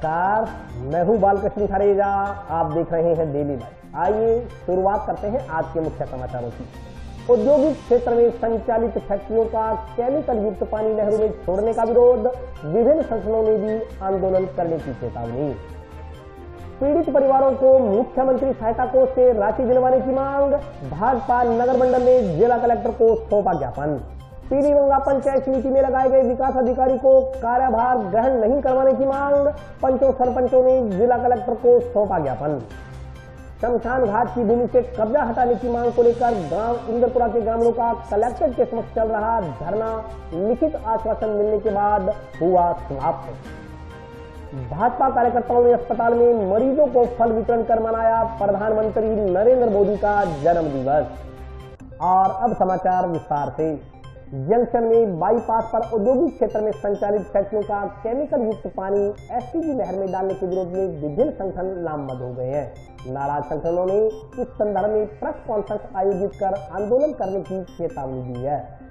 नमस्कार, मैं हूं बालकृष्ण खरेजा। आप देख रहे हैं डेली लाइव। आइए शुरुआत करते हैं आज के मुख्य समाचारों की। औद्योगिक क्षेत्र में संचालित फैक्ट्रियों का केमिकल युक्त पानी नहरों में छोड़ने का विरोध, विभिन्न संगठनों ने दी आंदोलन करने की चेतावनी। पीड़ित परिवारों को मुख्यमंत्री सहायता कोष से राशि दिलवाने की मांग, भाजपा नगर मंडल ने जिला कलेक्टर को सौंपा ज्ञापन। पीलीबंगा पंचायत समिति में लगाए गए विकास अधिकारी को कार्यभार ग्रहण नहीं करवाने की मांग, पंचों सरपंचों ने जिला कलेक्टर को सौंपा ज्ञापन। शमशान घाट की भूमि से कब्जा हटाने की मांग को लेकर गांव इंद्रपुरा के ग्रामीणों का कलेक्टर के समक्ष चल रहा धरना लिखित आश्वासन मिलने के बाद हुआ समाप्त। भाजपा कार्यकर्ताओं ने अस्पताल में मरीजों को फल वितरण कर मनाया प्रधानमंत्री नरेंद्र मोदी का जन्म दिवस। और अब समाचार विस्तार से। जंक्शन में बाईपास पर औद्योगिक क्षेत्र में संचालित फैक्ट्रियों का केमिकल युक्त पानी एसटीजी नहर में डालने के विरोध में विभिन्न संगठन लामबंद हो गए हैं। नाराज संगठनों ने इस संदर्भ में प्रेस कॉन्फ्रेंस आयोजित कर आंदोलन करने की चेतावनी दी है।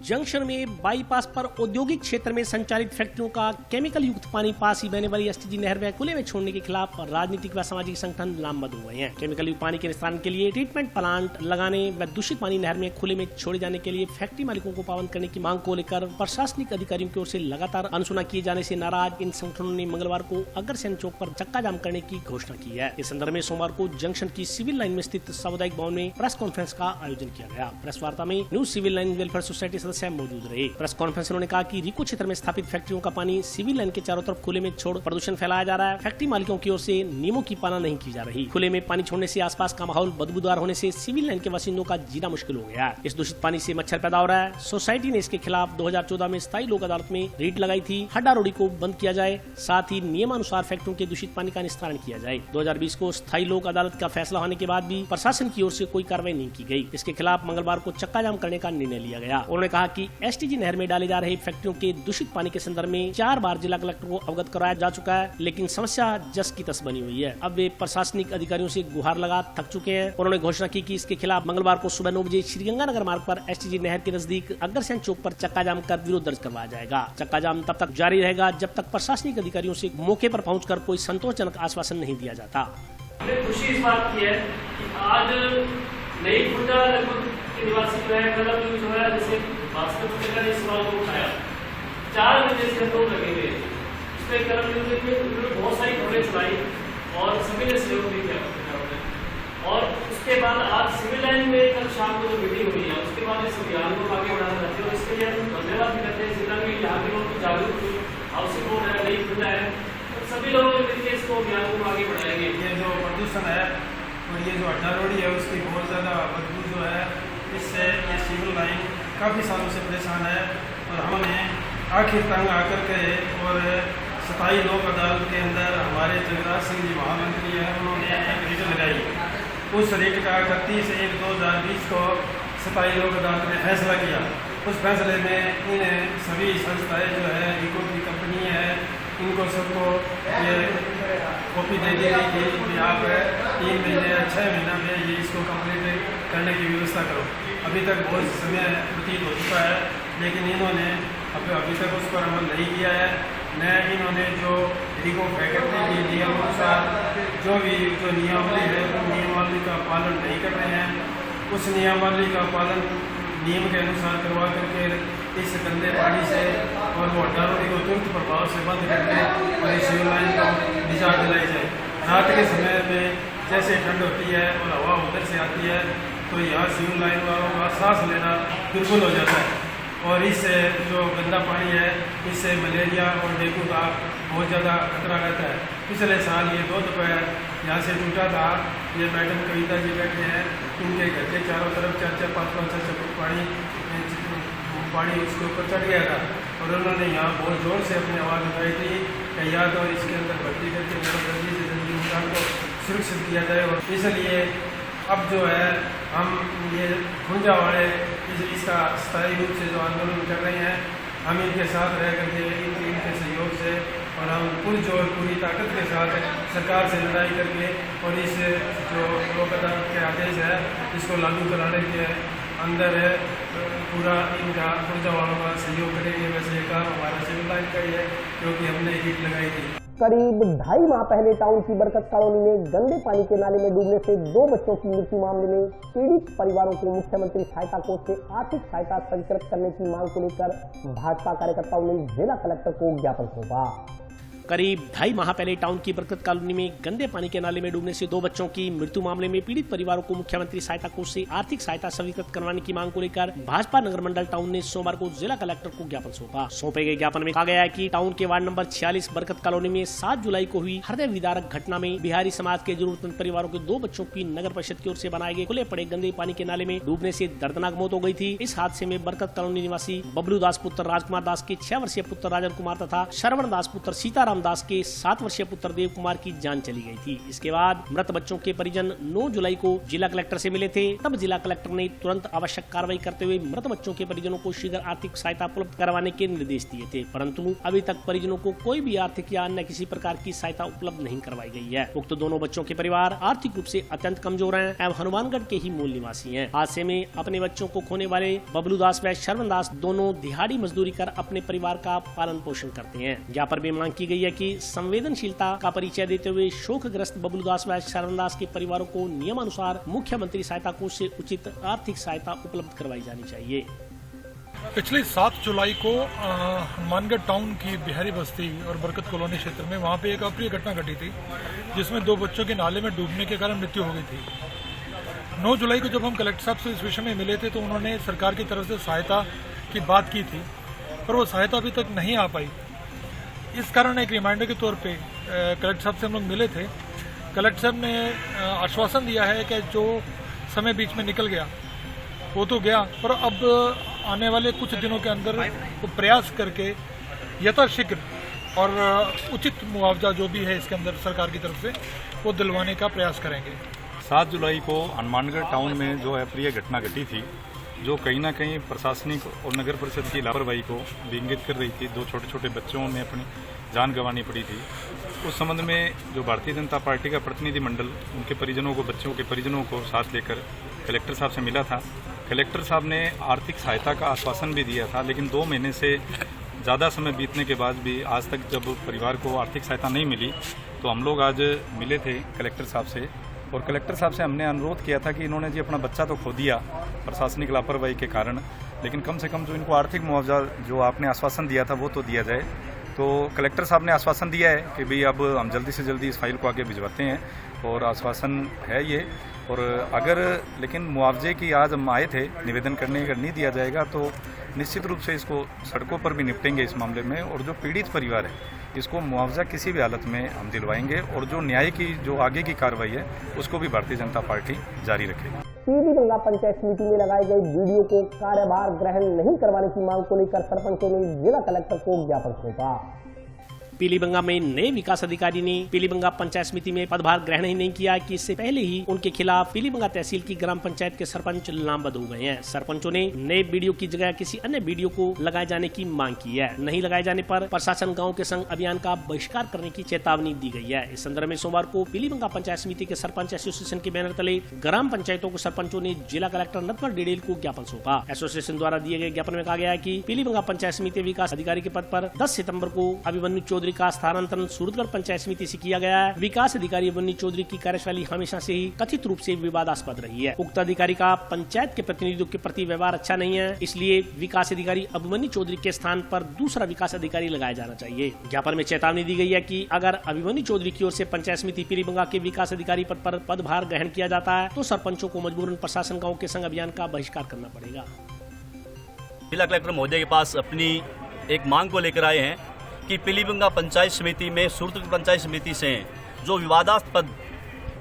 जंक्शन में बाईपास पर औद्योगिक क्षेत्र में संचालित फैक्ट्रियों का केमिकल युक्त पानी पास ही बहने वाली एसटीजी नहर में खुले में छोड़ने के खिलाफ राजनीतिक व सामाजिक संगठन लामबंद हो गए हैं। केमिकल युक्त पानी के निस्तारण के लिए ट्रीटमेंट प्लांट लगाने व दूषित पानी नहर में खुले में छोड़े जाने के लिए फैक्ट्री मालिकों को पाबंद करने की मांग को लेकर प्रशासनिक अधिकारियों की ओर से लगातार अनसुना किए जाने से नाराज इन संगठनों ने मंगलवार को अग्रसेन चौक पर चक्का जाम करने की घोषणा की है। इस संदर्भ में सोमवार को जंक्शन की सिविल लाइन में स्थित सामुदायिक भवन में प्रेस कॉन्फ्रेंस का आयोजन किया गया। प्रेस वार्ता में new civil line welfare society सदस्य मौजूद रहे। प्रेस कॉन्फ्रेंस में उन्होंने कहा कि रिको क्षेत्र में स्थापित फैक्ट्रियों का पानी सिविल लाइन के चारों तरफ खुले में छोड़ प्रदूषण फैलाया जा रहा है। फैक्ट्री मालिकों की ओर से नियमों की पालना नहीं की जा रही। खुले में पानी छोड़ने से आसपास का माहौल बदबूदार होने से सिविल लाइन के बासिंदों का जीना मुश्किल हो गया है। इस दूषित पानी से मच्छर पैदा हो रहा है। सोसाइटी ने इसके खिलाफ 2014 में स्थायी लोक अदालत में रीट लगाई थी। हड्डा रोड़ी को बंद किया जाए, साथ ही नियमानुसार फैक्ट्रियों के दूषित पानी का निस्तारण किया जाए। 2020 को स्थायी लोक अदालत का फैसला होने के बाद भी प्रशासन की ओर से कोई कार्रवाई नहीं की गई। इसके खिलाफ मंगलवार को चक्का जाम करने का निर्णय लिया गया। उन्होंने कहा कि एसटीजी नहर में डाले जा रहे फैक्ट्रियों के दूषित पानी के संदर्भ में 4 बार जिला कलेक्टर को अवगत कराया जा चुका है, लेकिन समस्या जस की तस बनी हुई है। अब वे प्रशासनिक अधिकारियों से गुहार लगा थक चुके हैं। उन्होंने घोषणा की कि इसके खिलाफ मंगलवार को सुबह 9 बजे श्रीगंगानगर मार्ग पर एसटीजी नहर के नजदीक अग्रसेन चौक पर चक्का जाम कर विरोध दर्ज करवाया जाएगा। चक्का जाम तब तक जारी रहेगा जब तक प्रशासनिक अधिकारियों से मौके पर पहुंचकर कोई संतोषजनक आश्वासन नहीं दिया जाता। हमें खुशी इस बात की है कि आज नई खुर्दा के निवासी जो है कलम जो है जैसे भास्कर ने सवाल को उठाया 4 महीने से हम लगे हुए इसमें कलम उन्होंने बहुत सारी खबरें चलाई और सभी ने सहयोग भी किया। और उसके बाद आज सिविल लाइन में कल शाम को जो मीटिंग हुई है उसके बाद इस अभियान को आगे बढ़ाना चाहते हैं और इसके लिए हम धन्यवाद भी करते हैं जिला में यहाँ के लोगों की जागरूक हुई, हाउसिंग बोर्ड है, नई खुर्दा है, सभी लोग मिलकर इसको अभियान को आगे बढ़ाएंगे। ये जो प्रदूषण है और ये जो अड्डा रोड़ी है उसकी बहुत ज़्यादा बदबू जो है, इससे ये सिविल लाइन काफ़ी सालों से परेशान है और हमने आखिर तंग आकर के और स्थायी लोक अदालत के अंदर हमारे जगराज सिंह जी महामंत्री हैं, उन्होंने एक रीट लगाई। उस रीट का 31/1/2020 को स्थायी लोक अदालत ने फैसला किया। उस फैसले में इन सभी संस्थाएं जो है रिको की कंपनी है, इनको सबको ये कॉपी दे दी गई थी कि आप 3 महीने या 6 महीना में ये इसको कंप्लीट करने की व्यवस्था करो। अभी तक बहुत समय व्यतीत हो चुका है, लेकिन इन्होंने अभी तक उस पर अमल नहीं किया है। न इन्होंने जो रिको फैक्ट्री के नियमानुसार जो नियमावली है उन नियमावली का पालन नहीं कर रहे हैं। उस नियमावली का पालन नियम के अनुसार करवा करके इस गंदे पानी से और वो अड्डा रोड़ी को तुरंत प्रभाव से बंद करके और इस सिविल लाइन को निजात दिलाई जाए। रात के समय में जैसे ठंड होती है और हवा उधर से आती है तो यहाँ सिविल लाइन वालों का सांस लेना दुर्बल हो जाता है और इससे जो गंदा पानी है इससे मलेरिया और डेंगू का बहुत ज़्यादा खतरा रहता है। पिछले साल ये 2 दोपहर यहाँ से टूटा था। ये मैडम कविता जी बैठे हैं, उनके घर के चारों तरफ 4-4, 5-5 फुट पानी उसके ऊपर चढ़ गया था और उन्होंने यहाँ बहुत ज़ोर से अपनी आवाज़ उठाई थी कि या तो इसके अंदर भर्ती करके जल्दी से जल्दी इंसान को सुरक्षित किया जाए। और इसलिए अब जो है हम ये खुंजा वाले इसका स्थायी रूप से जो आंदोलन कर रहे हैं, हम इनके साथ रह करके इनके सहयोग से और हम पुरजोर पूरी ताकत के साथ सरकार से लड़ाई करके और इस जो लोक अदालत के आदेश है इसको लागू कराने के अंदर पूरा इनका ऊर्जा वालों का सहयोग करेंगे। वैसे काम हमारा सिविल लाइन का ही है क्योंकि हमने हीट लगाई थी। करीब 2.5 माह पहले टाउन की बरकत कॉलोनी में गंदे पानी के नाले में डूबने से 2 बच्चों की मृत्यु मामले में पीड़ित परिवारों को मुख्यमंत्री सहायता कोष से आर्थिक सहायता स्वीकृत करने की मांग को लेकर भाजपा कार्यकर्ताओं ने जिला कलेक्टर को ज्ञापन सौंपा। करीब 2.5 माह पहले टाउन की बरकत कॉलोनी में गंदे पानी के नाले में डूबने से 2 बच्चों की मृत्यु मामले में पीड़ित परिवारों को मुख्यमंत्री सहायता कोष से आर्थिक सहायता स्वीकृत करवाने की मांग को लेकर भाजपा नगर मंडल टाउन ने सोमवार को जिला कलेक्टर को ज्ञापन सौंपा। सौंपे गए ज्ञापन में कहा गया है कि टाउन के वार्ड नंबर 46 बरकत कॉलोनी में 7 जुलाई को हुई हृदय विदारक घटना में बिहारी समाज के जरूरतमंद परिवारों के 2 बच्चों की नगर परिषद की ओर से बनाए गए खुले पड़े गंदे पानी के नाले में डूबने से दर्दनाक मौत हो गई थी। इस हादसे में बरकत कॉलोनी निवासी बबलू दास पुत्र राजकुमार दास के 6 वर्षीय पुत्र राजन कुमार तथा श्रवण दास पुत्र सीताराम दास के 7 वर्षीय पुत्र देव कुमार की जान चली गई थी। इसके बाद मृत बच्चों के परिजन 9 जुलाई को जिला कलेक्टर से मिले थे। तब जिला कलेक्टर ने तुरंत आवश्यक कार्रवाई करते हुए मृत बच्चों के परिजनों को शीघ्र आर्थिक सहायता उपलब्ध करवाने के निर्देश दिए थे, परंतु अभी तक परिजनों को कोई भी आर्थिक या अन्य किसी प्रकार की सहायता उपलब्ध नहीं करवाई गई है। उक्त दोनों बच्चों के परिवार आर्थिक रूप से अत्यंत कमजोर हैं एवं हनुमानगढ़ के ही मूल निवासी हैं। हादसे में अपने बच्चों को खोने वाले बबलू दास व श्रवण दास दोनों दिहाड़ी मजदूरी कर अपने परिवार का पालन पोषण करते हैं। ज्ञापन में मांग की गई है कि संवेदनशीलता का परिचय देते हुए शोकग्रस्त बबलू दास व शरण दास के परिवारों को नियमानुसार मुख्यमंत्री सहायता कोष से उचित आर्थिक सहायता उपलब्ध करवाई जानी चाहिए। पिछले 7 जुलाई को हनुमानगढ़ टाउन की बिहारी बस्ती और बरकत कॉलोनी क्षेत्र में वहाँ पे एक अप्रिय घटना घटी थी जिसमें 2 बच्चों के नाले में डूबने के कारण मृत्यु हो गई थी। 9 जुलाई को जब हम कलेक्टर साहब से इस विषय में मिले थे तो उन्होंने सरकार की तरफ से सहायता की बात की थी, पर वो सहायता अभी तक नहीं आ पाई। इस कारण एक रिमाइंडर के तौर पे कलेक्टर साहब से हम लोग मिले थे। कलेक्टर साहब ने आश्वासन दिया है कि जो समय बीच में निकल गया वो तो गया, पर अब आने वाले कुछ दिनों के अंदर वो प्रयास करके यथाशीघ्र और उचित मुआवजा जो भी है इसके अंदर सरकार की तरफ से वो दिलवाने का प्रयास करेंगे। 7 जुलाई को हनुमानगढ़ टाउन में जो अप्रिय घटना घटी थी, जो कहीं ना कहीं प्रशासनिक और नगर परिषद की लापरवाही को इंगित कर रही थी। 2 छोटे छोटे बच्चों ने अपनी जान गंवानी पड़ी थी। उस संबंध में जो भारतीय जनता पार्टी का प्रतिनिधि मंडल उनके परिजनों को, बच्चों के परिजनों को साथ लेकर कलेक्टर साहब से मिला था। कलेक्टर साहब ने आर्थिक सहायता का आश्वासन भी दिया था, लेकिन 2 महीने से ज़्यादा समय बीतने के बाद भी आज तक जब परिवार को आर्थिक सहायता नहीं मिली तो हम लोग आज मिले थे कलेक्टर साहब से और कलेक्टर साहब से हमने अनुरोध किया था कि इन्होंने जी अपना बच्चा तो खो दिया प्रशासनिक लापरवाही के कारण, लेकिन कम से कम जो इनको आर्थिक मुआवजा जो आपने आश्वासन दिया था वो तो दिया जाए। तो कलेक्टर साहब ने आश्वासन दिया है कि भाई अब हम जल्दी से जल्दी इस फाइल को आगे भिजवाते हैं और आश्वासन है ये। और अगर लेकिन मुआवजे की आज हम आए थे निवेदन करने, अगर नहीं दिया जाएगा तो निश्चित रूप से इसको सड़कों पर भी निपटेंगे इस मामले में। और जो पीड़ित परिवार है इसको मुआवजा किसी भी हालत में हम दिलवाएंगे और जो न्याय की जो आगे की कार्रवाई है उसको भी भारतीय जनता पार्टी जारी रखेगी। पीलीबंगा पंचायत समिति में लगाए गए वीडियो को कार्यभार ग्रहण नहीं करवाने की मांग को लेकर सरपंचों ने जिला कलेक्टर को ज्ञापन सौंपा। पीलीबंगा में नए विकास अधिकारी ने पीलीबंगा पंचायत समिति में पदभार ग्रहण ही नहीं किया कि इससे पहले ही उनके खिलाफ पीलीबंगा तहसील की ग्राम पंचायत के सरपंच नामजद हो गए हैं। सरपंचों ने नए वीडियो की जगह किसी अन्य वीडियो को लगाए जाने की मांग की है। नहीं लगाए जाने पर प्रशासन गाँव के संग अभियान का बहिष्कार करने की चेतावनी दी गई है। इस संदर्भ में सोमवार को पीलीबंगा पंचायत समिति के सरपंच एसोसिएशन के बैनर तले ग्राम पंचायतों के सरपंचों ने जिला कलेक्टर नटवर डिडेल को ज्ञापन सौंपा। एसोसिएशन द्वारा दिए गए ज्ञापन में कहा गया है कि पीलीबंगा पंचायत समिति विकास अधिकारी के पद पर 10 सितंबर को अभिमन्यु चौधरी का स्थानांतरण सूरतगढ़ पंचायत समिति से किया गया है। विकास अधिकारी अभिमन्यु चौधरी की कार्यशैली हमेशा से ही कथित रूप से विवादास्पद रही है। उक्त अधिकारी का पंचायत के प्रतिनिधियों के प्रति व्यवहार अच्छा नहीं है, इसलिए विकास अधिकारी अभिमन्यु चौधरी के स्थान पर दूसरा विकास अधिकारी लगाया जाना चाहिए। ज्ञापन में चेतावनी दी गई है कि अगर अभिमन्यु चौधरी की ओर से पंचायत समिति पीलीबंगा के विकास अधिकारी पद पर पदभार ग्रहण किया जाता है तो सरपंचों को मजबूरन प्रशासन गाँव के संग अभियान का बहिष्कार करना पड़ेगा। जिला कलेक्टर महोदय के पास अपनी एक मांग को लेकर आए हैं कि पीलीबंगा पंचायत समिति में सूरतगढ़ पंचायत समिति से जो विवादास्पद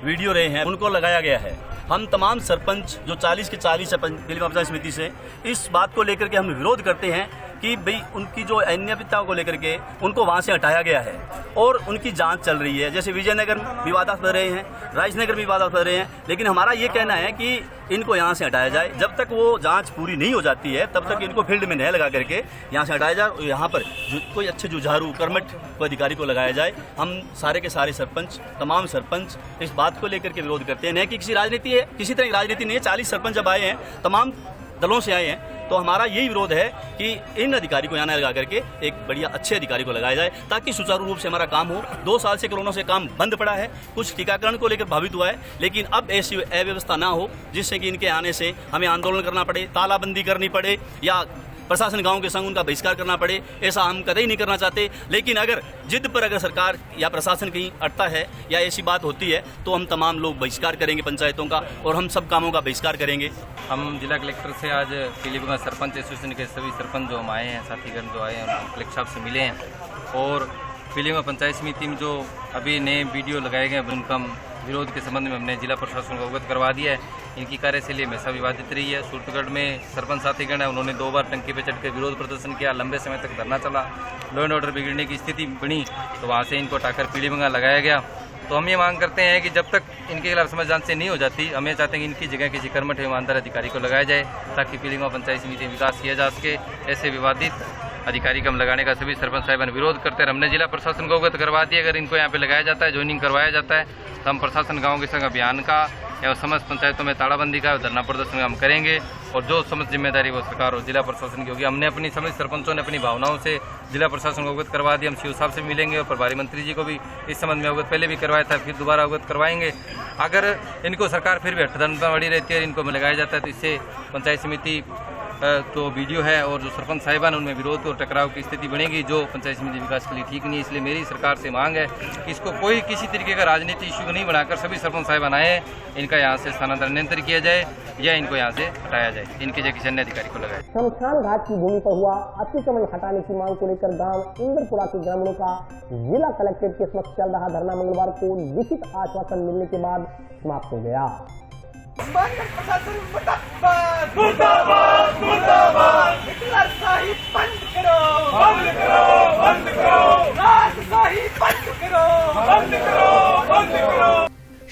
वीडियो रहे हैं उनको लगाया गया है। हम तमाम सरपंच जो 40 के 40 है पीलीबंगा पंचायत समिति से इस बात को लेकर के हम विरोध करते हैं कि भाई उनकी जो अन्यायिताओं को लेकर के उनको वहां से हटाया गया है और उनकी जांच चल रही है। जैसे विजयनगर में विवादास्पद रहे हैं, राजनगर में विवादास्पद रहे हैं, लेकिन हमारा ये कहना है कि इनको यहाँ से हटाया जाए। जब तक वो जांच पूरी नहीं हो जाती है तब तक इनको फील्ड में नहीं लगा करके यहाँ से हटाया जाए और यहाँ पर कोई अच्छे जुझारू कर्मठ अधिकारी को लगाया जाए। हम सारे के सारे सरपंच, तमाम सरपंच इस बात को लेकर के विरोध करते हैं। नहीं कि किसी राजनीति है, किसी तरह की राजनीति नहीं है। 40 सरपंच जब आए हैं, तमाम दलों से आए हैं, तो हमारा यही विरोध है कि इन अधिकारी को यहाँ न लगा करके एक बढ़िया अच्छे अधिकारी को लगाया जाए ताकि सुचारू रूप से हमारा काम हो। 2 साल से कोरोना से काम बंद पड़ा है, कुछ टीकाकरण को लेकर भावित हुआ है, लेकिन अब ऐसी अव्यवस्था ना हो जिससे कि इनके आने से हमें आंदोलन करना पड़े, तालाबंदी करनी पड़े या प्रशासन गांव के संग उनका बहिष्कार करना पड़े। ऐसा हम कतई नहीं करना चाहते, लेकिन अगर जिद पर अगर सरकार या प्रशासन कहीं अटता है या ऐसी बात होती है तो हम तमाम लोग बहिष्कार करेंगे पंचायतों का और हम सब कामों का बहिष्कार करेंगे। हम जिला कलेक्टर से आज पीलीभंगा सरपंच एसोसिएशन के सभी सरपंच जो हम आए हैं, साथीगण जो आए हैं, हम कलेक्टर साहब से मिले हैं और पीलीभंगा पंचायत समिति में जो अभी नए वीडियो लगाए गए हैं उनका विरोध के संबंध में हमने जिला प्रशासन को अवगत करवा दिया है। इनकी कार्यशैली हमेशा विवादित रही है। सूरतगढ़ में सरपंच साथीगण है, उन्होंने 2 बार टंकी पर चढ़कर विरोध प्रदर्शन किया, लंबे समय तक धरना चला, लॉ एंड ऑर्डर बिगड़ने की स्थिति बनी तो वहाँ से इनको हटाकर पीलीभंगा लगाया गया। तो हम ये मांग करते हैं कि जब तक इनके खिलाफ समझ जांच से नहीं हो जाती, हम ये चाहते हैं कि इनकी जगह किसी कर्मठ ईमानदार अधिकारी को लगाया जाए ताकि पीलीभंगा पंचायत समिति में विकास किया जा सके। ऐसे विवादित अधिकारी कम लगाने का सभी सरपंच साहिबान विरोध करते हैं। हमने जिला प्रशासन को अवगत करवा दिया, अगर इनको यहाँ पे लगाया जाता है, ज्वाइनिंग करवाया जाता है तो हम प्रशासन गाँव के संग अभियान का या समस्त पंचायतों में तालाबंदी का धरना प्रदर्शन हम करेंगे और जो समस्त जिम्मेदारी वो सरकार और जिला प्रशासन की होगी। हमने अपनी समस्त सरपंचों ने अपनी भावनाओं से जिला प्रशासन को अवगत करवा दिया। हम सीओ साहब से मिलेंगे और प्रभारी मंत्री जी को भी इस संबंध में अवगत पहले भी करवाया था, फिर दोबारा अवगत करवाएंगे। अगर इनको सरकार फिर भी हठधर्मिता बड़ी रहती है, इनको लगाया जाता है तो इससे पंचायत समिति जो वीडियो है और जो सरपंच साहिबान उनमें विरोध और टकराव की स्थिति बनेगी जो पंचायत समिति विकास के लिए ठीक नहीं है। इसलिए मेरी सरकार से मांग है कि इसको कोई किसी तरीके का राजनीतिक इश्यू नहीं बनाकर सभी सरपंच साहिबान आए, इनका यहाँ से स्थानांतरण किया जाए या इनको यहाँ से हटाया जाए, इनकी जगह किसी अन्य अधिकारी को लगाए। शमशान घाट की भूमि पर हुआ अतिक्रमण हटाने की मांग को लेकर गांव इंद्रपुरा के ग्रामीणों का जिला कलेक्ट्रेट के समक्ष चल रहा धरना मंगलवार को लिखित आश्वासन मिलने के बाद समाप्त हो गया। मुर्दाबाद मुर्दाबाद मुर्दाबाद हिटलरशाही बंद करो, बंद करो, बंद करो, राजशाही बंद करो, बंद करो, बंद करो।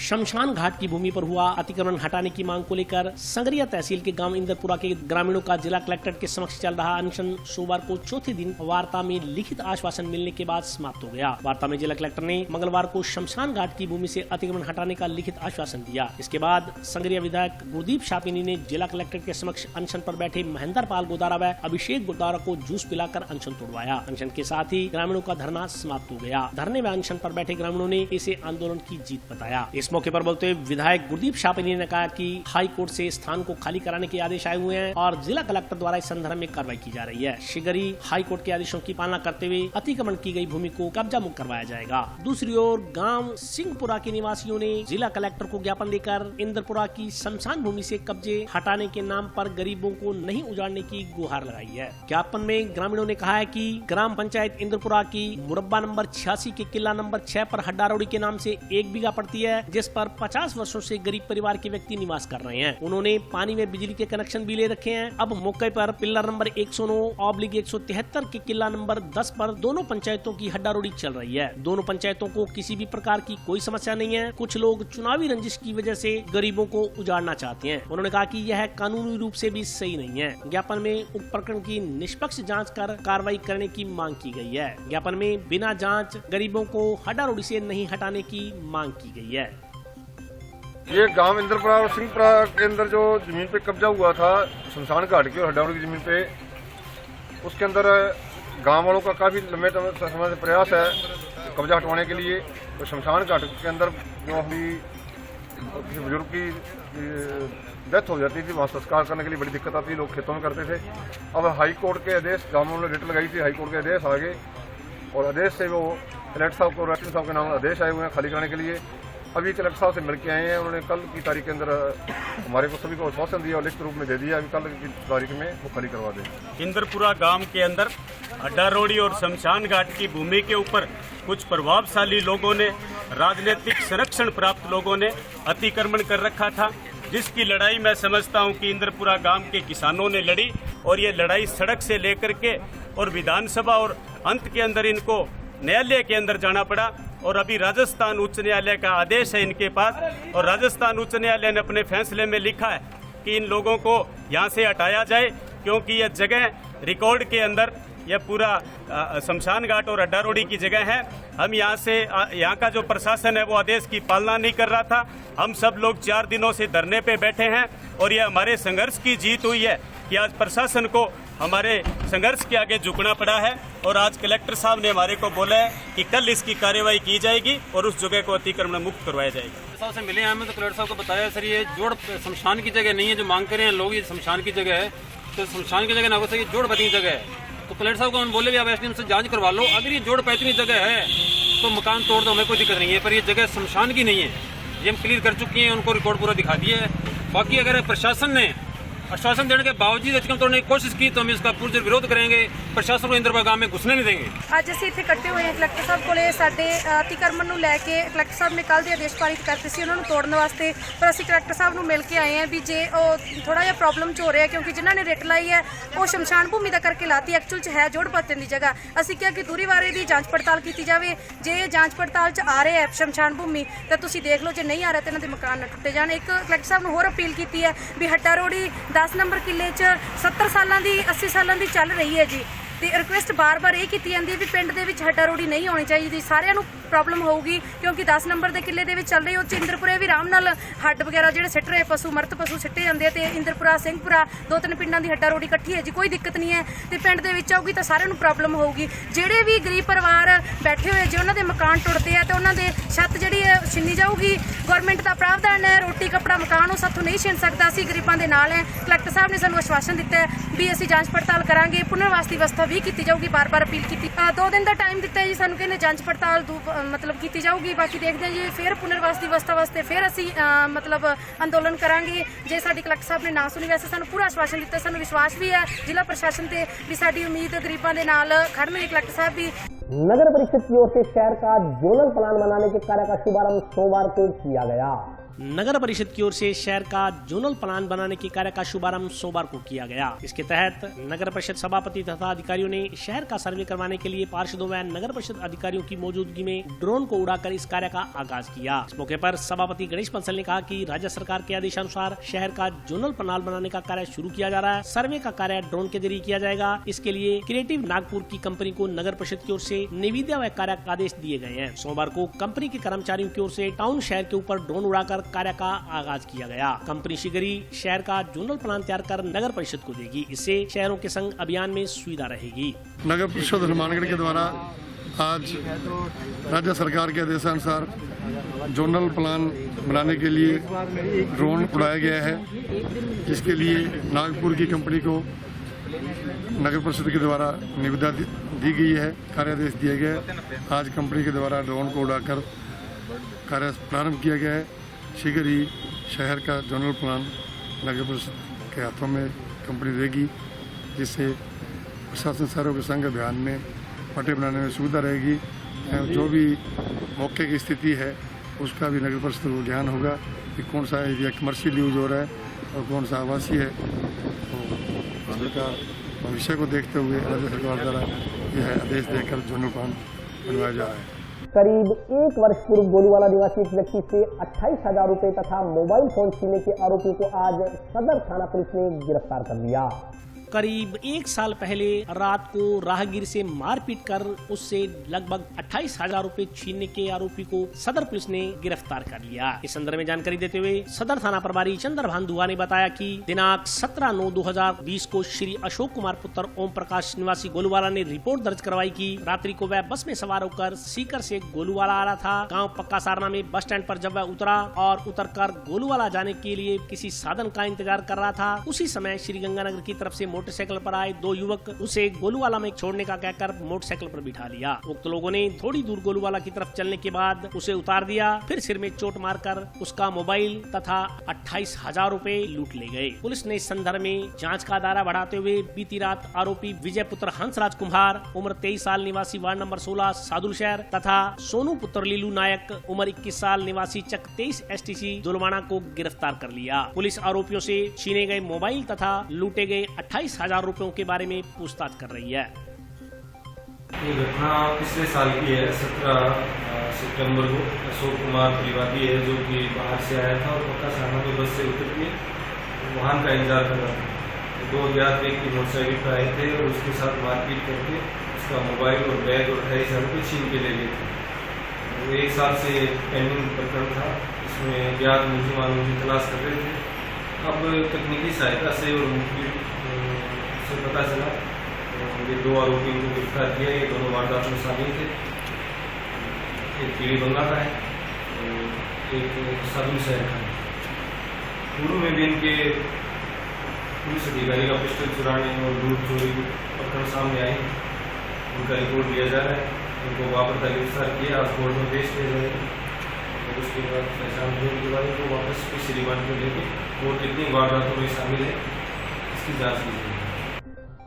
शमशान घाट की भूमि पर हुआ अतिक्रमण हटाने की मांग को लेकर संगरिया तहसील के गांव इंदरपुरा के ग्रामीणों का जिला कलेक्ट्रेट के समक्ष चल रहा अनशन सोमवार को चौथे दिन वार्ता में लिखित आश्वासन मिलने के बाद समाप्त हो गया। वार्ता में जिला कलेक्टर ने मंगलवार को शमशान घाट की भूमि से अतिक्रमण हटाने का लिखित आश्वासन दिया। इसके बाद संगरिया विधायक गुरदीप शापिनी ने जिला कलेक्ट्रेट के समक्ष अनशन पर बैठे महेंद्र पाल गोदारा व अभिषेक गोदारा को जूस पिलाकर अनशन तोड़वाया। अनशन के साथ ही ग्रामीणों का धरना समाप्त हो गया। धरने व अनशन पर बैठे ग्रामीणों ने इसे आंदोलन की जीत बताया। इस मौके पर बोलते हुए विधायक गुरदीप शापिनी ने कहा कि हाई कोर्ट से स्थान को खाली कराने के आदेश आए हुए हैं और जिला कलेक्टर द्वारा इस संदर्भ में कार्रवाई की जा रही है। शीघ्र ही हाई कोर्ट के आदेशों की पालना करते हुए अतिक्रमण की गई भूमि को कब्जा मुक्त करवाया जाएगा। दूसरी ओर गांव सिंहपुरा के निवासियों ने जिला कलेक्टर को ज्ञापन देकर इंद्रपुरा की शमशान भूमि से कब्जे हटाने के नाम पर गरीबों को नहीं उजाड़ने की गुहार लगाई है। ज्ञापन में ग्रामीणों ने कहा है कि ग्राम पंचायत इंद्रपुरा की मुरब्बा नंबर 86 के किला नंबर 6 पर हड्डारोड़ी के नाम से 1 बीघा पड़ती है, जिस पर 50 वर्षों से गरीब परिवार के व्यक्ति निवास कर रहे हैं। उन्होंने पानी में बिजली के कनेक्शन भी ले रखे हैं। अब मौके पर पिल्लर नंबर 109/173 के किला नंबर 10 पर दोनों पंचायतों की हड्डारोड़ी चल रही है। दोनों पंचायतों को किसी भी प्रकार की कोई समस्या नहीं है। कुछ लोग चुनावी रंजिश की वजह से गरीबों को उजाड़ना चाहते हैं। उन्होंने कहा कि यह कानूनी रूप से भी सही नहीं है। ज्ञापन में उक्त प्रकरण की निष्पक्ष जांच कर कार्रवाई करने की मांग की गई है। ज्ञापन में बिना जांच गरीबों को हड्डारोड़ी से नहीं हटाने की मांग की गई है। ये गांव इंद्रपुरा और सिंहपुरा के अंदर जो जमीन पे कब्जा हुआ था शमशान घाट की और हड्डारोड़ी की जमीन पे, उसके अंदर गांव वालों का काफ़ी लंबे समय से प्रयास है कब्जा हटवाने के लिए। तो शमशान घाट के अंदर जो अभी किसी बुजुर्ग की डेथ हो जाती थी, वहाँ संस्कार करने के लिए बड़ी दिक्कत आती थी, लोग खेतों में करते थे। अब हाई कोर्ट के आदेश, गाँव वालों ने रिट लगाई थी, हाई कोर्ट के आदेश आ गए और आदेश से वो कलेक्टर साहब को राष्ट्रीय साहब के नाम आदेश आए हुए हैं खाली कराने के लिए। अभी कलेक्टर साहब से मिल के आए हैं, उन्होंने कल की तारीख के अंदर हमारे को सभी को आश्वासन दिया और लिखित रूप में दे दिया। अभी कल की तारीख में वो खाली करवा दें। इंद्रपुरा गांव के अंदर हड्डारोड़ी और शमशान घाट की भूमि के ऊपर कुछ प्रभावशाली लोगों ने, राजनीतिक संरक्षण प्राप्त लोगों ने अतिक्रमण कर रखा था, जिसकी लड़ाई मैं समझता हूं कि इंद्रपुरा गांव के किसानों ने लड़ी और ये लड़ाई सड़क से लेकर के और विधानसभा और अंत के अंदर इनको न्यायालय के अंदर जाना पड़ा। और अभी राजस्थान उच्च न्यायालय का आदेश है इनके पास और राजस्थान उच्च न्यायालय ने अपने फैसले में लिखा है कि इन लोगों को यहाँ से हटाया जाए, क्योंकि यह जगह रिकॉर्ड के अंदर यह पूरा शमशान घाट और हड्डारोड़ी की जगह है। हम यहाँ का जो प्रशासन है वो आदेश की पालना नहीं कर रहा था। हम सब लोग 4 दिनों से धरने पे बैठे हैं और यह हमारे संघर्ष की जीत हुई है कि आज प्रशासन को हमारे संघर्ष के आगे झुकना पड़ा है और आज कलेक्टर साहब ने हमारे को बोला है कि कल इसकी कार्रवाई की जाएगी और उस जगह को अतिक्रमण मुक्त करवाया जाएगा। साहब से मिले हैं हमें, तो कलेक्टर साहब को बताया सर ये जोड़ शमशान की जगह नहीं है, जो मांग कर रहे हैं लोग, ये शमशान की जगह है, तो शमशान की जगह ना हो सके, जोड़ पैतनी जगह है। तो कलेक्टर साहब को हम बोले भी आप एसडीएम से जांच करवा लो, अगर ये जोड़ पैतनी जगह है तो मकान तोड़ दो, हमें कोई दिक्कत नहीं है, पर ये जगह शमशान की नहीं है, ये हम क्लियर कर चुके हैं, उनको रिकॉर्ड पूरा दिखा दिया है। बाकी अगर प्रशासन ने आश्वासन देने के बावजूद अतिक्रमण तोड़ने की कोशिश की तो हम इसका पुरजोर विरोध करेंगे, प्रशासन को इंद्रपुरा गांव में घुसने नहीं देंगे। ਅੱਜ ਅਸੀਂ ਇੱਥੇ ਇਕੱਠੇ ਹੋਏ ਹਾਂ ਕਲੈਕਟਰ ਸਾਹਿਬ ਕੋਲੇ, ਸਾਡੇ ਅਤੀਕਰਮਣ ਨੂੰ ਲੈ ਕੇ ਕਲੈਕਟਰ ਸਾਹਿਬ ਨੇ ਕੱਲ੍ਹ ਦੇ ਆਦੇਸ਼ ਪਾਰਿਤ ਕਰਤੇ ਸੀ ਉਹਨਾਂ ਨੂੰ ਤੋੜਨ ਵਾਸਤੇ, ਪਰ ਅਸੀਂ ਕਲੈਕਟਰ ਸਾਹਿਬ ਨੂੰ ਮਿਲ ਕੇ ਆਏ ਹਾਂ ਵੀ ਜੇ ਉਹ ਥੋੜਾ ਜਿਹਾ ਪ੍ਰੋਬਲਮ 'ਚ ਹੋ ਰਿਹਾ, ਕਿਉਂਕਿ ਜਿਨ੍ਹਾਂ ਨੇ ਰਿਟ ਲਾਈ ਹੈ ਉਹ ਸ਼ਮਸ਼ਾਨ ਭੂਮੀ ਦਾ ਕਰਕੇ ਲਾਤੀ, ਐਕਚੁਅਲ 'ਚ ਹੈ ਜੋੜ ਪੱਤਨ ਦੀ ਜਗ੍ਹਾ। ਅਸੀਂ ਕਿਹਾ ਕਿ ਦੂਰੀ ਵਾਰੇ ਦੀ ਜਾਂਚ ਪੜਤਾਲ ਕੀਤੀ ਜਾਵੇ, ਜੇ ਜਾਂਚ ਪੜਤਾਲ 'ਚ ਆ ਰਿਹਾ ਹੈ ਸ਼ਮਸ਼ਾਨ ਭੂਮੀ ਤਾਂ ਤੁਸੀਂ ਦੇਖ ਲਓ, ਜੇ ਨਹੀਂ ਆ ਰਿਹਾ ਤਾਂ ਇਹਨਾਂ ਦੇ ਮਕਾਨ ਨਾ ਟੁੱਟੇ ਜਾਣ। ਇੱਕ ਕਲੈਕਟਰ ਸਾਹਿਬ ਨੂੰ ਹੋਰ ਅਪੀਲ ਕੀਤੀ ਹੈ ਵੀ ਹੱਡਾ ਰੋੜੀ 10 ਨੰਬਰ ਕਿੱਲੇ 70 ਸਾਲਾਂ ਦੀ 80 ਸਾਲਾਂ ਦੀ ਚੱਲ ਰਹੀ ਹੈ ਜੀ, ਤੇ ਰਿਕੁਐਸਟ ਬਾਰ-ਬਾਰ ਇਹ ਕੀਤੀ ਜਾਂਦੀ ਹੈ ਵੀ ਪਿੰਡ ਦੇ ਵਿੱਚ ਹੱਡਾ ਰੋੜੀ ਨਹੀਂ ਹੋਣੀ ਚਾਹੀਦੀ, ਸਾਰਿਆਂ ਨੂੰ ਪ੍ਰੋਬਲਮ ਹੋਊਗੀ, ਕਿਉਂਕਿ 10 ਨੰਬਰ ਦੇ ਕਿੱਲੇ ਦੇ ਵਿੱਚ ਚੱਲ ਰਹੀ, ਉਹ 'ਚ ਇੰਦਰਪੁਰੇ ਵੀ ਆਰਾਮ ਨਾਲ ਹੱਡ ਵਗੈਰਾ ਜਿਹੜੇ ਸਿੱਟ ਰਹੇ ਪਸ਼ੂ, ਮਰਤ ਪਸ਼ੂ ਸਿੱਟੇ ਜਾਂਦੇ ਆ, ਤੇ ਇੰਦਰਪੁਰਾ ਸਿੰਘਪੁਰਾ 2-3 ਪਿੰਡਾਂ ਦੀ ਹੱਡਾ ਰੋੜੀ ਇਕੱਠੀ ਹੈ ਜੀ, ਕੋਈ ਦਿੱਕਤ ਨਹੀਂ ਹੈ, ਤੇ ਪਿੰਡ ਦੇ ਵਿੱਚ ਆਊਗੀ ਤਾਂ ਸਾਰਿਆਂ ਨੂੰ ਪ੍ਰੋਬਲਮ ਹੋਊਗੀ। ਜਿਹੜੇ ਵੀ ਗਰੀਬ ਪਰਿਵਾਰ ਬੈਠੇ ਹੋਏ ਜੇ ਉਹਨਾਂ ਦੇ ਮਕਾਨ ਟੁੱਟਦੇ ਆ ਤੇ ਉਹਨਾਂ ਦੇ ਛੱਤ ਜਿਹੜੀ ਹੈ ਛਿੰਨੀ ਜਾਊਗੀ, ਗਵਰਨਮੈਂਟ ਦਾ ਪ੍ਰਾਵਧਾਨ ਹੈ, ਰੋਟੀ ਕੱਪੜਾ ਮਕਾਨ ਉਹ ਸਾਥੋਂ ਨਹੀਂ ਛਿਨ ਸਕਦਾ, ਅਸੀਂ ਗਰੀਬਾਂ ਦੇ ਨਾਲ ਹੈ। ਕਲੈਕਟਰ ਸਾਹਿਬ ਨੇ ਸਾਨੂੰ ਆਸ਼ਵਾਸਨ ਦਿੱਤਾ ਹੈ ਵੀ ਅਸੀਂ ਜਾਂਚ ਪੜਤਾਲ ਕਰਾਂਗੇ, ਪੁਨਰਵਾਸ ਦੀ ਵਿਵਸਥਾ ਵੀ ਕੀਤੀ ਜਾਊਗੀ, ਬਾਰ-ਬਾਰ ਅਪੀਲ ਕੀਤੀ। 2 ਦਿਨ ਦਾ ਟਾਈਮ ਦਿੱਤਾ ਜੀ ਸਾਨੂੰ, ਕਹਿੰਦੇ ਜਾਂਚ ਪੜਤਾਲ ਮਤਲਬ ਕੀਤੀ ਜਾਊਗੀ, ਬਾਕੀ ਦੇਖਦੇ ਹਾਂ ਜੀ ਫਿਰ ਪੁਨਰਵਾਸ ਦੀ ਵਿਵਸਥਾ ਵਾਸਤੇ ਫਿਰ ਅਸੀਂ ਮਤਲਬ ਅੰਦੋਲਨ ਕਰਾਂਗੇ ਜੇ ਸਾਡੀ ਕਲੈਕਟਰ ਸਾਹਿਬ ਨੇ ਨਾ ਸੁਣੀ। ਵੈਸੇ ਸਾਨੂੰ ਪੂਰਾ ਆਸ਼ਵਾਸਨ ਦਿੱਤਾ, ਸਾਨੂੰ ਵਿਸ਼ਵਾਸ ਵੀ ਹੈ ਜ਼ਿਲ੍ਹਾ ਪ੍ਰਸ਼ਾसन ਤੇ ਵੀ ਸਾਡੀ ਉਮੀਦ ਗਰੀਬਾਂ ਦੇ ਨਾਲ ਖੜਨਗੇ ਕਲੈਕटर साहब भी। नगर परिषद की ओर से शहर का जोनल प्लान बनाने के कार्य का शुभारंभ सोमवार को किया गया। नगर परिषद की ओर से शहर का जोनल प्लान बनाने के कार्य का शुभारंभ सोमवार को किया गया। इसके तहत नगर परिषद सभापति तथा अधिकारियों ने शहर का सर्वे करवाने के लिए पार्षदों व नगर परिषद अधिकारियों की मौजूदगी में ड्रोन को उड़ाकर इस कार्य का आगाज किया। इस मौके पर सभापति गणेश बंसल ने कहा कि राज्य सरकार के आदेशानुसार शहर का जोनल प्लान बनाने का कार्य शुरू किया जा रहा है। सर्वे का कार्य ड्रोन के जरिए किया जाएगा। इसके लिए क्रिएटिव नागपुर की कंपनी को नगर परिषद की ओर से निविदा व कार्य का आदेश दिए गए हैं। सोमवार को कंपनी के कर्मचारियों की ओर से टाउन शहर के ऊपर ड्रोन उड़ाकर कार्य का आगाज किया गया। कंपनी शीघ्र ही शहर का जोनल प्लान तैयार कर नगर परिषद को देगी। इससे शहरों के संग अभियान में सुविधा रहेगी। नगर परिषद हनुमानगढ़ के द्वारा आज राज्य सरकार के आदेशानुसार जोनल प्लान बनाने के लिए ड्रोन उड़ाया गया है, जिसके लिए नागपुर की कंपनी को नगर परिषद के द्वारा निविदा दी गई है, कार्यादेश दिया गया है। आज कंपनी के द्वारा ड्रोन को उड़ाकर कार्य प्रारंभ किया गया है। शीघ्र ही शहर का जोनल प्लान नगर परिषद के हाथों में कंपनी देगी, जिससे प्रशासन शहरों के संग अभियान में पट्टे बनाने में सुविधा रहेगी। जो भी मौके की स्थिति है उसका भी नगर परिषद को ज्ञान होगा कि कौन सा एरिया कमर्शियल यूज हो रहा है और कौन सा आवासीय है। तो सरकार भविष्य को देखते हुए राज्य सरकार द्वारा यह आदेश देकर जोनल प्लान बनवाया जा रहा है। करीब 1 वर्ष पूर्व गोलूवाला निवासी एक व्यक्ति से 28,000 रुपए तथा मोबाइल फोन छीनने के आरोपी को आज सदर थाना पुलिस ने गिरफ्तार कर लिया। करीब 1 साल पहले रात को राहगीर से मारपीट कर उससे लगभग 28,000 रुपए छीनने के आरोपी को सदर पुलिस ने गिरफ्तार कर लिया। इस संदर्भ में जानकारी देते हुए सदर थाना प्रभारी चंद्रभान दुआ ने बताया कि दिनांक 17/9/2020 को श्री अशोक कुमार पुत्र ओम प्रकाश निवासी गोलूवाला ने रिपोर्ट दर्ज करवाई कि रात्रि को वह बस में सवार होकर सीकर से गोलूवाला आ रहा था। गाँव पक्का सारना में बस स्टैंड पर जब वह उतरा और उतरकर गोलूवाला जाने के लिए किसी साधन का इंतजार कर रहा था, उसी समय श्री गंगानगर की तरफ से मोटरसाइकिल पर आए 2 युवक उसे गोलूवाला में छोड़ने का कहकर मोटरसाइकिल पर बिठा लिया। उक्त लोगों ने थोड़ी दूर गोलूवाला की तरफ चलने के बाद उसे उतार दिया, फिर सिर में चोट मारकर उसका मोबाइल तथा 28,000 रुपए लूट ले गए। पुलिस ने इस संदर्भ में जांच का दायरा बढ़ाते हुए बीती रात आरोपी विजय पुत्र हंसराज कुम्हार उम्र 23 साल निवासी वार्ड नंबर 16 सादुल शहर तथा सोनू पुत्र लीलू नायक उम्र 21 साल निवासी चक 23 STC दुलवाना को गिरफ्तार कर लिया। पुलिस आरोपियों से छीने गए मोबाइल तथा लूटे गए 28,000 रुपयों के बारे में पूछताछ कर रही है। ये घटना पिछले साल की है। 17 सितंबर को अशोक कुमार परिवादी है जो कि बाहर से आया था और पक्का सारना में बस से उतर के वाहन का इंतजार कर रहा था। 2 अज्ञात व्यक्ति मोटरसाइकिल पर आए थे और उसके साथ मारपीट करके उसका मोबाइल और बैग और 28,000 रुपये छीन के ले गए थे। वो 1 साल से पेंडिंग प्रकरण था, इसमें अज्ञात मुलजिमान की तलाश कर रहे थे। अब तकनीकी सहायता से और मुखबिर से पता चला ये 2 आरोपियों को गिरफ्तार किया। ये दोनों वारदातों में शामिल थे। एक पीलीभंगा का है, एक साधु शहर का है। पूर्व में भी इनके पुलिस अधिकारी का पिस्टल चुराने और लूट चोरी प्रकरण सामने आए। उनका रिपोर्ट लिया जा रहा है। उनको वापस गिरफ्तार किया, आज कोर्ट में पेश किया जाएगा और उसके बाद पहचान होने के बाद उनको वापस इस रिमांड पर लेके और कितनी वारदातों में शामिल है इसकी जाँच की जाएगी।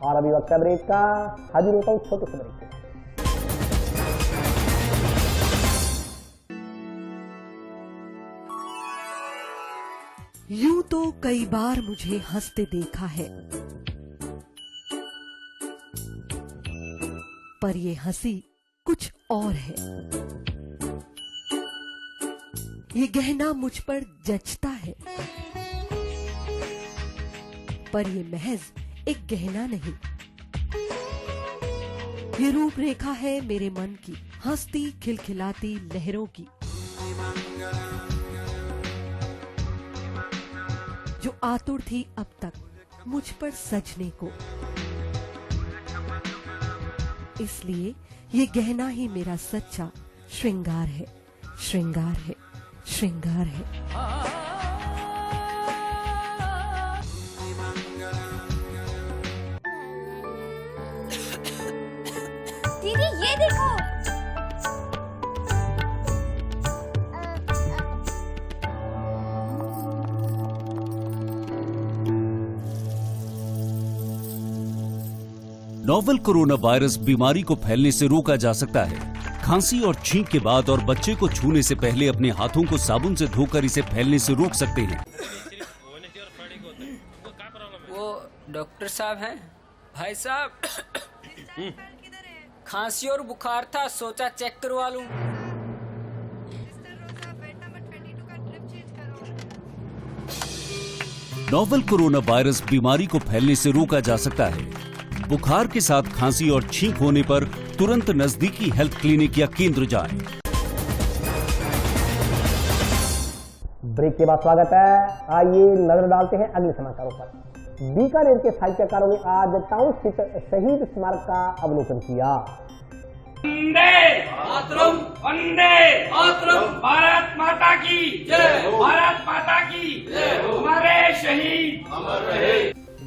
और अभी वक्त है ब्रेक का। हाजिर होता हूँ छोटे से ब्रेक के। यूं तो कई बार मुझे हंसते देखा है, पर ये हंसी कुछ और है। ये गहना मुझ पर जचता है, पर ये महज एक गहना नहीं, ये रूपरेखा है मेरे मन की, हंसती खिलखिलाती लहरों की, जो आतुर थी अब तक मुझ पर सजने को। इसलिए ये गहना ही मेरा सच्चा श्रृंगार है, श्रृंगार है, श्रृंगार है। दीदी ये देखो, नोवेल कोरोना वायरस बीमारी को फैलने से रोका जा सकता है। खांसी और छींक के बाद और बच्चे को छूने से पहले अपने हाथों को साबुन से धोकर इसे फैलने से रोक सकते हैं। वो डॉक्टर साहब हैं? भाई साहब खांसी और बुखार था, सोचा चेक करवा लूं। नोवेल कोरोना वायरस बीमारी को फैलने से रोका जा सकता है। बुखार के साथ खांसी और छींक होने पर तुरंत नजदीकी हेल्थ क्लिनिक या केंद्र जाएं। ब्रेक के बाद स्वागत है। आइए नजर डालते हैं अगले समाचारों पर। बीकानेर के साहित्यकारों ने आज टाउन स्थित शहीद स्मारक का अवलोकन किया। वंदे मातरम, वंदे मातरम, भारत माता की जय, भारत माता की जय, हमारे शहीद अमर रहे।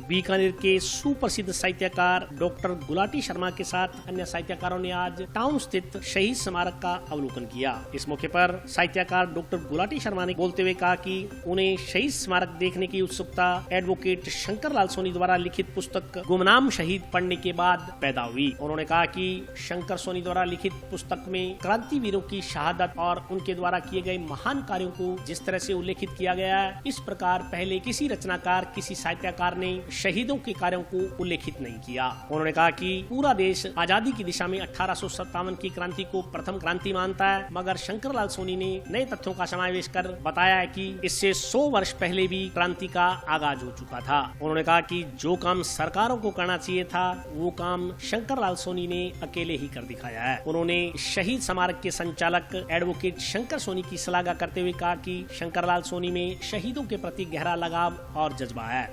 बीकानेर के सुप्रसिद्ध साहित्यकार डॉक्टर गुलाटी शर्मा के साथ अन्य साहित्यकारों ने आज टाउन स्थित शहीद स्मारक का अवलोकन किया। इस मौके पर साहित्यकार डॉक्टर गुलाटी शर्मा ने बोलते हुए कहा कि उन्हें शहीद स्मारक देखने की उत्सुकता एडवोकेट शंकर लाल सोनी द्वारा लिखित पुस्तक गुमनाम शहीद पढ़ने के बाद पैदा हुई। उन्होंने कहा कि शंकर सोनी द्वारा लिखित पुस्तक में क्रांतिवीरों की शहादत और उनके द्वारा किए गए महान कार्यों को जिस तरह से उल्लेखित किया गया है, इस प्रकार पहले किसी रचनाकार, किसी साहित्यकार ने शहीदों के कार्यों को उल्लेखित नहीं किया। उन्होंने कहा कि पूरा देश आजादी की दिशा में 1857 की क्रांति को प्रथम क्रांति मानता है, मगर शंकरलाल सोनी ने नए तथ्यों का समावेश कर बताया है कि इससे 100 वर्ष पहले भी क्रांति का आगाज हो चुका था। उन्होंने कहा कि जो काम सरकारों को करना चाहिए था वो काम शंकरलाल सोनी ने अकेले ही कर दिखाया है। उन्होंने शहीद स्मारक के संचालक एडवोकेट शंकर सोनी की श्लाघा करते हुए कहा कि शंकरलाल सोनी में शहीदों के प्रति गहरा लगाव और जज्बा है।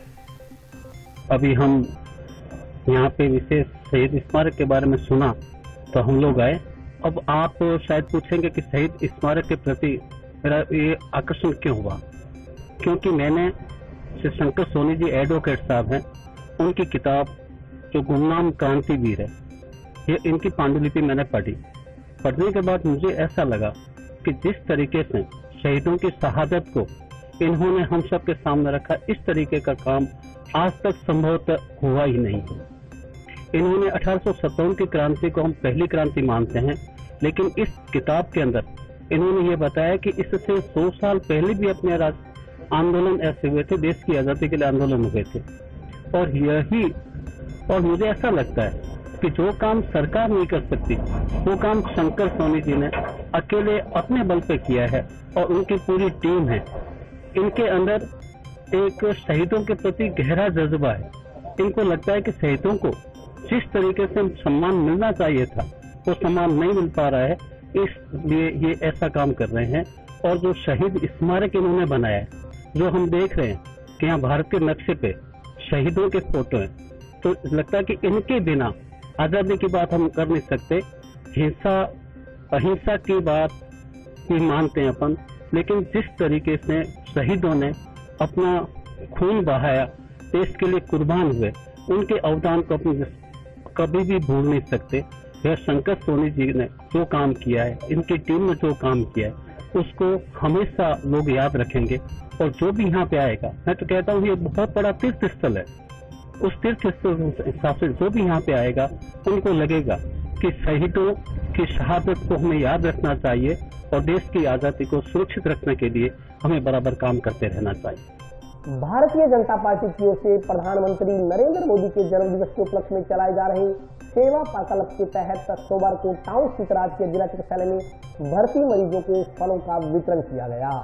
अभी हम यहाँ पे विशेष शहीद स्मारक के बारे में सुना तो हम लोग आए। अब आप शायद पूछेंगे कि शहीद स्मारक के प्रति मेरा ये आकर्षण क्यों हुआ, क्योंकि मैंने श्री शंकर सोनी जी एडवोकेट साहब हैं, उनकी किताब जो गुमनाम क्रांतिवीर है, ये इनकी पांडुलिपि मैंने पढ़ने के बाद मुझे ऐसा लगा कि जिस तरीके से शहीदों की शहादत को इन्होंने हम सब के सामने रखा, इस तरीके का काम आज तक संभवतः हुआ ही नहीं। इन्होंने 1857 की क्रांति को हम पहली क्रांति मानते हैं, लेकिन इस किताब के अंदर इन्होंने ये बताया कि इससे 100 साल पहले भी अपने आंदोलन ऐसे हुए थे, देश की आजादी के लिए आंदोलन हुए थे। और मुझे ऐसा लगता है कि जो काम सरकार नहीं कर सकती वो काम शंकर सोनी जी ने अकेले अपने बल पे किया है और उनकी पूरी टीम है। इनके अंदर एक शहीदों के प्रति गहरा जज्बा है। इनको लगता है कि शहीदों को जिस तरीके से सम्मान मिलना चाहिए था वो सम्मान नहीं मिल पा रहा है, इसलिए ये ऐसा काम कर रहे हैं। और जो शहीद स्मारक इन्होंने बनाया है, जो हम देख रहे हैं कि यहाँ भारतीय नक्शे पे शहीदों के फोटो हैं, तो लगता है कि इनके बिना आजादी की बात हम कर नहीं सकते। हिंसा अहिंसा की बात भी मानते हैं अपन, लेकिन जिस तरीके से शहीदों ने अपना खून बहाया, देश के लिए कुर्बान हुए, उनके अवदान को अपन कभी भी भूल नहीं सकते। यह शंकर सोनी जी ने जो काम किया है, इनकी टीम ने जो काम किया है, उसको हमेशा लोग याद रखेंगे। और जो भी यहाँ पे आएगा, मैं तो कहता हूँ ये बहुत बड़ा तीर्थ स्थल है। उस तीर्थ स्थल के हिसाब से जो भी यहाँ पे आएगा, उनको लगेगा कि शहीदों की शहादत को हमें याद रखना चाहिए और देश की आजादी को सुरक्षित रखने के लिए हमें बराबर काम करते रहना चाहिए। भारतीय जनता पार्टी की ओर से प्रधानमंत्री नरेंद्र मोदी के जन्मदिवस के उपलक्ष्य में चलाए जा रहे सेवा प्रकल्प के तहत सोमवार को टाउन स्थित राजकीय जिला चिकित्सालय में भर्ती मरीजों को फलों का वितरण किया गया।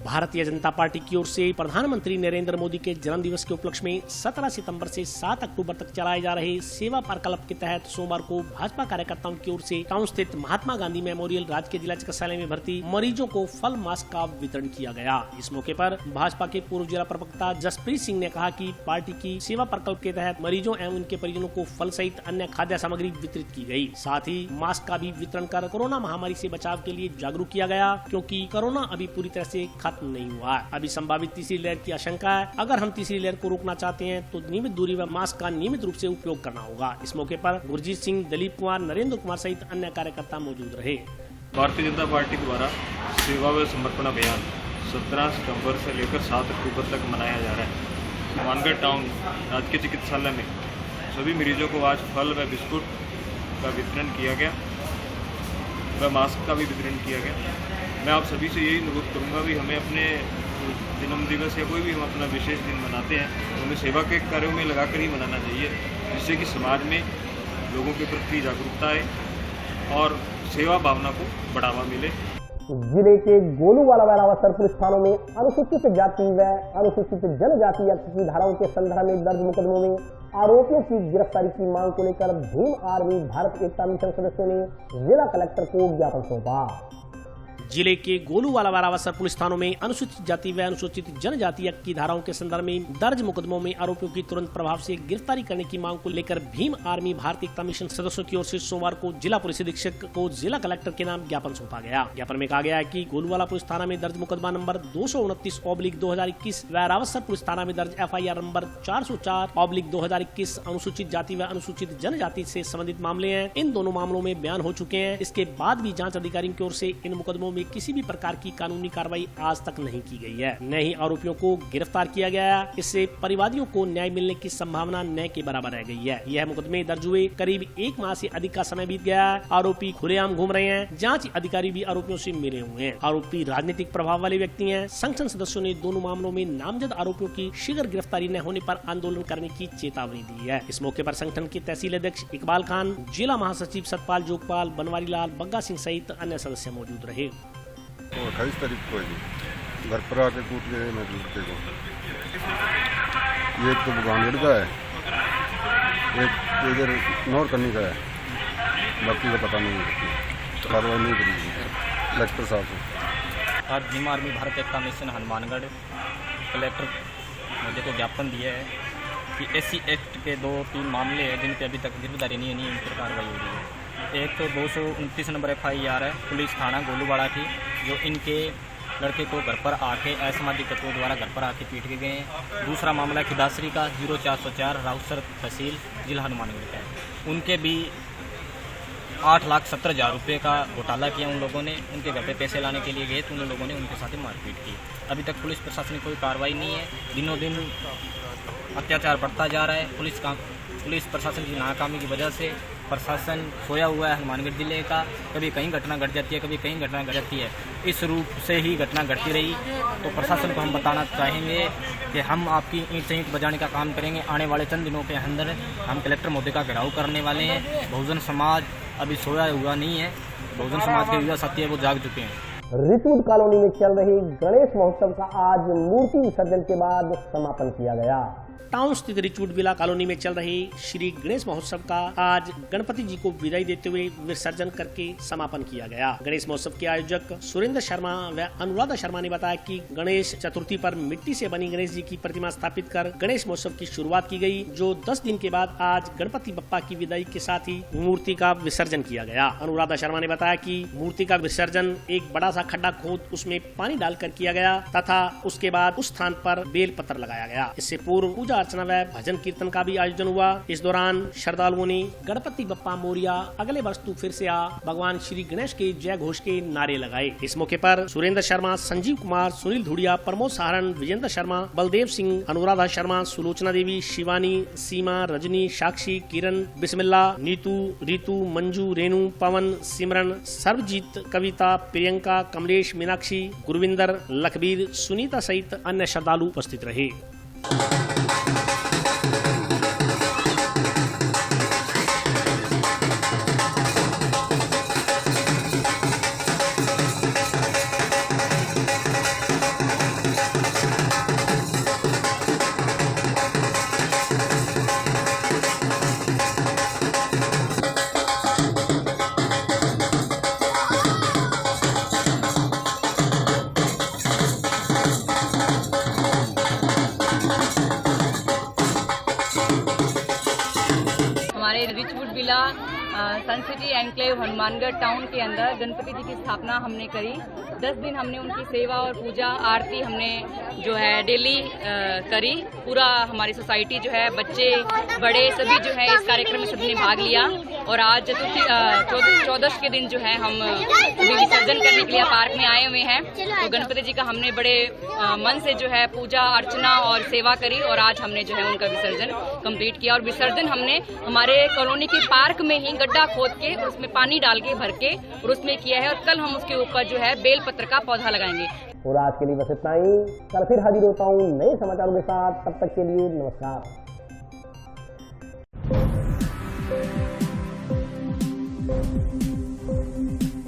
भारतीय जनता पार्टी की ओर से प्रधानमंत्री नरेंद्र मोदी के जन्मदिवस के उपलक्ष्य में 17 सितंबर से 7 अक्टूबर तक चलाए जा रहे सेवा प्रकल्प के तहत सोमवार को भाजपा कार्यकर्ताओं की ओर से टाउन स्थित महात्मा गांधी मेमोरियल राजकीय जिला चिकित्सालय में भर्ती मरीजों को फल मास्क का वितरण किया गया। इस मौके पर भाजपा के पूर्व जिला प्रवक्ता जसप्रीत सिंह ने कहा कि पार्टी की सेवा प्रकल्प के तहत मरीजों एवं उनके परिजनों को फल सहित अन्य खाद्य सामग्री वितरित की गयी। साथ ही मास्क का भी वितरण कर कोरोना महामारी से बचाव के लिए जागरूक किया गया, क्योंकि कोरोना अभी पूरी तरह से खत्म नहीं हुआ। अभी संभावित तीसरी लहर की आशंका है। अगर हम तीसरी लहर को रोकना चाहते हैं तो नियमित दूरी व मास्क का नियमित रूप से उपयोग करना होगा। इस मौके पर गुरजीत सिंह, दलीप कुमार, नरेंद्र कुमार सहित अन्य कार्यकर्ता मौजूद रहे। भारतीय जनता पार्टी द्वारा सेवा व समर्पण अभियान 17 सितंबर से लेकर 7 अक्टूबर तक मनाया जा रहा है। हनुमानगढ़ टाउन राजकीय चिकित्सालय में सभी मरीजों को आज फल व बिस्कुट का वितरण किया गया व मास्क का भी वितरण किया गया। मैं आप सभी से यही अनुरोध करूंगा भी हमें अपने जन्म दिवस या कोई भी हम अपना विशेष दिन मनाते हैं तो हमें सेवा के कार्यों में लगाकर ही मनाना चाहिए, जिससे कि समाज में लोगों के प्रति जागरूकता आए और सेवा भावना को बढ़ावा मिले। जिले के गोलूवाला व रावतसर पुलिस थानों में अनुसूचित जाति व अनुसूचित जनजाति एक्ट की धाराओं के संदर्भ में दर्ज मुकदमों में आरोपियों की गिरफ्तारी की मांग को लेकर भीम आर्मी भारत एकता मिशन सदस्यों ने जिला कलेक्टर को ज्ञापन सौंपा। जिले के गोलूवाला व रावतसर पुलिस थानों में अनुसूचित जाति व अनुसूचित जनजाति एक्ट की धाराओं के संदर्भ में दर्ज मुकदमों में आरोपियों की तुरंत प्रभाव से गिरफ्तारी करने की मांग को लेकर भीम आर्मी भारतीय एकता मिशन सदस्यों की ओर से सोमवार को जिला पुलिस अधीक्षक को जिला कलेक्टर के नाम ज्ञापन सौंपा गया। ज्ञापन में कहा गया है कि गोलूवाला पुलिस थाना में दर्ज मुकदमा नंबर 229/2021 व रावतसर पुलिस थाना में दर्ज FIR नंबर 404/2021 अनुसूचित जाति व अनुसूचित जनजाति से संबंधित मामले हैं। इन दोनों मामलों में बयान हो चुके हैं। इसके बाद भी जांच अधिकारियों की ओर से इन मुकदमों में किसी भी प्रकार की कानूनी कार्रवाई आज तक नहीं की गई है, न ही आरोपियों को गिरफ्तार किया गया है। इससे परिवादियों को न्याय मिलने की संभावना न के बराबर रह गई है। यह मुकदमे दर्ज हुए करीब 1 माह से अधिक का समय बीत गया है। आरोपी खुलेआम घूम रहे हैं। जांच अधिकारी भी आरोपियों से मिले हुए हैं। आरोपी राजनीतिक प्रभाव वाले व्यक्ति हैं। संगठन सदस्यों ने दोनों मामलों में नामजद आरोपियों की शीघ्र गिरफ्तारी न होने पर आंदोलन करने की चेतावनी दी है। इस मौके पर संगठन के तहसील अध्यक्ष इकबाल खान, जिला महासचिव सतपाल जोगपाल, बनवारी लाल, बग्गा सिंह सहित अन्य सदस्य मौजूद रहे। 28 तारीख को है घर पर आके कूट गए मेरे लड़के को। ये तो बुगानगढ़ का है, एक इधर नौर करनी का है, बाकी का पता नहीं है, कार्रवाई नहीं करी कलेक्टर साहब से। आज भीम आर्मी भारत एकता मिशन हनुमानगढ़ कलेक्टर मुझे को ज्ञापन दिया है कि SC एक्ट के 2-3 मामले हैं जिन पर अभी तक गिरफ्तारी नहीं है, इन पर कार्रवाई हो रही है। एक तो 229 नंबर FIR है पुलिस थाना गोलूवाड़ा की, जो इनके लड़के को घर पर आके असामाजिक तत्वों द्वारा घर पर आके पीट के गए हैं। दूसरा मामला खिदासरी का 0404 रावतसर तहसील जिला हनुमानगढ़ का है। उनके भी 8,70,000 रुपये का घोटाला किया उन लोगों ने। उनके घर पे पैसे लाने के लिए गए तो उन लोगों ने उनके साथ मारपीट की। अभी तक पुलिस प्रशासन की कोई कार्रवाई नहीं है। दिनों दिन अत्याचार बढ़ता जा रहा है। पुलिस प्रशासन की नाकामी की वजह से प्रशासन सोया हुआ है हनुमानगढ़ जिले का। कभी कहीं घटना घट जाती है, कभी कहीं घटना घट जाती है। इस रूप से ही घटना घटती रही तो प्रशासन को हम बताना चाहेंगे कि हम आपकी ईंट से ईंट बजाने का काम करेंगे। आने वाले चंद दिनों के अंदर हम कलेक्टर महोदय का घेराव करने वाले हैं। बहुजन समाज अभी सोया हुआ नहीं है। बहुजन समाज के युवा साथी है वो जाग चुके हैं। रितुड कॉलोनी में चल रही गणेश महोत्सव का आज मूर्ति विसर्जन के बाद समापन किया गया। टाउन स्थित रिचवुड विला कॉलोनी में चल रहे श्री गणेश महोत्सव का आज गणपति जी को विदाई देते हुए विसर्जन करके समापन किया गया। गणेश महोत्सव के आयोजक सुरेंद्र शर्मा व अनुराधा शर्मा ने बताया कि गणेश चतुर्थी पर मिट्टी से बनी गणेश जी की प्रतिमा स्थापित कर गणेश महोत्सव की शुरुआत की गई, जो 10 दिन के बाद आज गणपति बप्पा की विदाई के साथ ही मूर्ति का विसर्जन किया गया। अनुराधा शर्मा ने बताया कि मूर्ति का विसर्जन एक बड़ा सा खड्डा खोद उसमें पानी डालकर किया गया तथा उसके बाद उस स्थान पर बेल पत्र लगाया गया। इससे पूर्व पूजा अर्चना व भजन कीर्तन का भी आयोजन हुआ। इस दौरान श्रद्धालुओं ने गणपति बप्पा मोरिया, अगले वर्ष तू फिर से आ, भगवान श्री गणेश के जय घोष के नारे लगाए। इस मौके पर सुरेंद्र शर्मा, संजीव कुमार, सुनील धुड़िया, प्रमोद सहारण, विजेंद्र शर्मा, बलदेव सिंह, अनुराधा शर्मा, सुलोचना देवी, शिवानी, सीमा, रजनी, साक्षी, किरण, बिस्मिल्ला, नीतू, रीतू, मंजू, रेणु, पवन, सिमरन, सर्वजीत, कविता, प्रियंका, कमलेश, मीनाक्षी, गुरविंदर, लखबीर, सुनीता सहित अन्य श्रद्धालु उपस्थित रहे। रिचवुड विला सन सिटी एनक्लेव हनुमानगढ़ टाउन के अंदर गणपति जी की स्थापना हमने करी। 10 दिन हमने उनकी सेवा और पूजा आरती हमने जो है डेली करी। पूरा हमारी सोसाइटी जो है, बच्चे बड़े सभी जो है इस कार्यक्रम में सबने भाग लिया। और आज चतुर्थी 14 के दिन जो है हम विसर्जन करने के लिए पार्क में आए हुए हैं। तो गणपति जी का हमने बड़े मन से जो है पूजा अर्चना और सेवा करी और आज हमने जो है उनका विसर्जन कंप्लीट किया। और विसर्जन हमने हमारे कॉलोनी के पार्क में ही गड्ढा खोद के और उसमें पानी डाल के भर के और उसमें किया है। और कल हम उसके ऊपर जो है बेल पत्र का पौधा लगाएंगे। और आज के लिए बस इतना ही। कल फिर हाजिर होता हूँ नए समाचारों के साथ। तब तक के लिए नमस्कार।